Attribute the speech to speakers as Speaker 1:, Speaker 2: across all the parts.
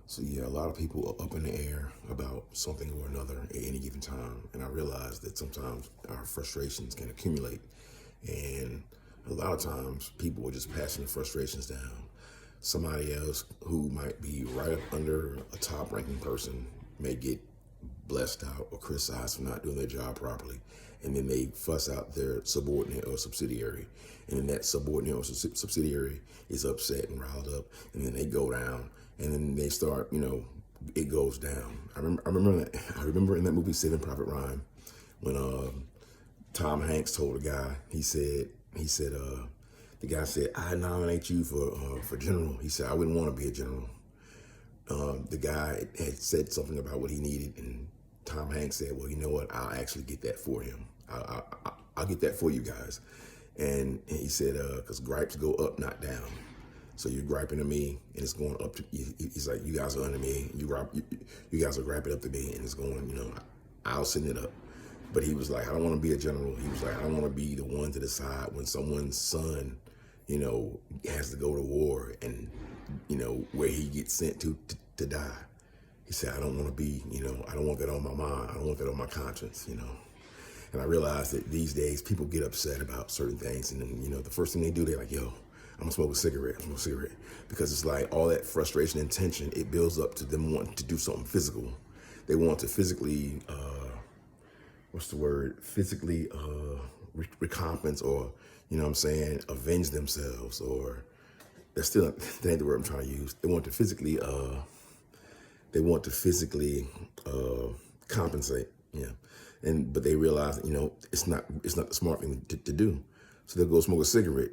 Speaker 1: So yeah, a lot of people are up in the air about something or another at any given time. And I realize that sometimes our frustrations can accumulate. And a lot of times people are just passing the frustrations down. Somebody else who might be right up under a top ranking person may get blessed out or criticized for not doing their job properly. And then they fuss out their subordinate or subsidiary. And then that subordinate or subsidiary is upset and riled up. And then they go down. And then they start, it goes down. I remember in that movie, Saving Private Ryan, when Tom Hanks told a guy, the guy said, I nominate you for general. He said, I wouldn't want to be a general. The guy had said something about what he needed, and Tom Hanks said, well, you know what? I'll actually get that for him. I'll get that for you guys. And he said, because gripes go up, not down. So you're griping to me, and it's going up to, he's like, you guys are under me. You guys are griping up to me, and it's going, I'll send it up. But he was like, I don't want to be a general. He was like, I don't want to be the one to decide when someone's son, has to go to war and, where he gets sent to die. He said, I don't want to be, I don't want that on my mind. I don't want that on my conscience, And I realized that these days people get upset about certain things. And then, the first thing they do, they're like, yo, I'm gonna smoke a cigarette. Because it's like all that frustration and tension, it builds up to them wanting to do something physical. They want to physically, physically recompense or, avenge themselves, or that ain't the word I'm trying to use. They want to physically, compensate, but they realize, it's not the smart thing to do. So they'll go smoke a cigarette,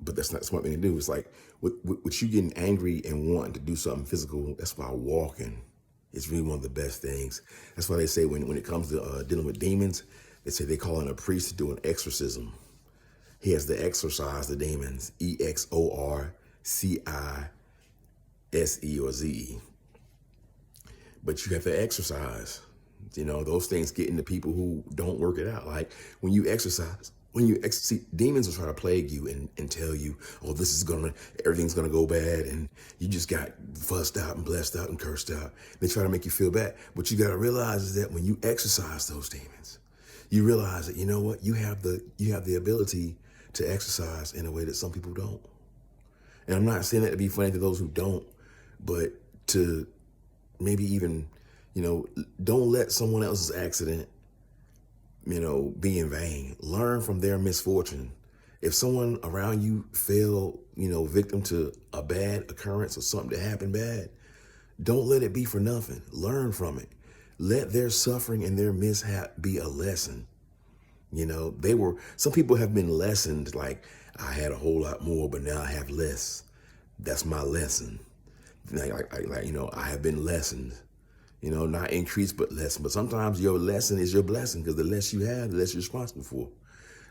Speaker 1: but that's not the smart thing to do. It's like, with you getting angry and wanting to do something physical, that's why walking is really one of the best things. That's why they say when it comes to dealing with demons, they say they call in a priest to do an exorcism. He has to exorcise the demons, EXORCISE or ZE. But you have to exercise. Those things get into people who don't work it out. Like when you exercise, demons will try to plague you and tell you, oh, everything's gonna go bad, and you just got fussed out and blessed out and cursed out. They try to make you feel bad. What you gotta realize is that when you exercise those demons, you realize that, you have the ability to exercise in a way that some people don't. And I'm not saying that to be funny to those who don't, but to maybe even, don't let someone else's accident, be in vain. Learn from their misfortune. If someone around you fell, victim to a bad occurrence or something that happened bad, don't let it be for nothing. Learn from it. Let their suffering and their mishap be a lesson. Some people have been lessoned, like, I had a whole lot more, but now I have less. That's my lesson. I have been lessoned. Not increased, but lesson. But sometimes your lesson is your blessing, because the less you have, the less you're responsible for.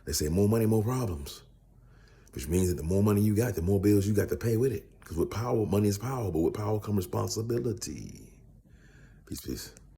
Speaker 1: They say more money, more problems, which means that the more money you got, the more bills you got to pay with it. Because with power, money is power, but with power comes responsibility. Peace, peace.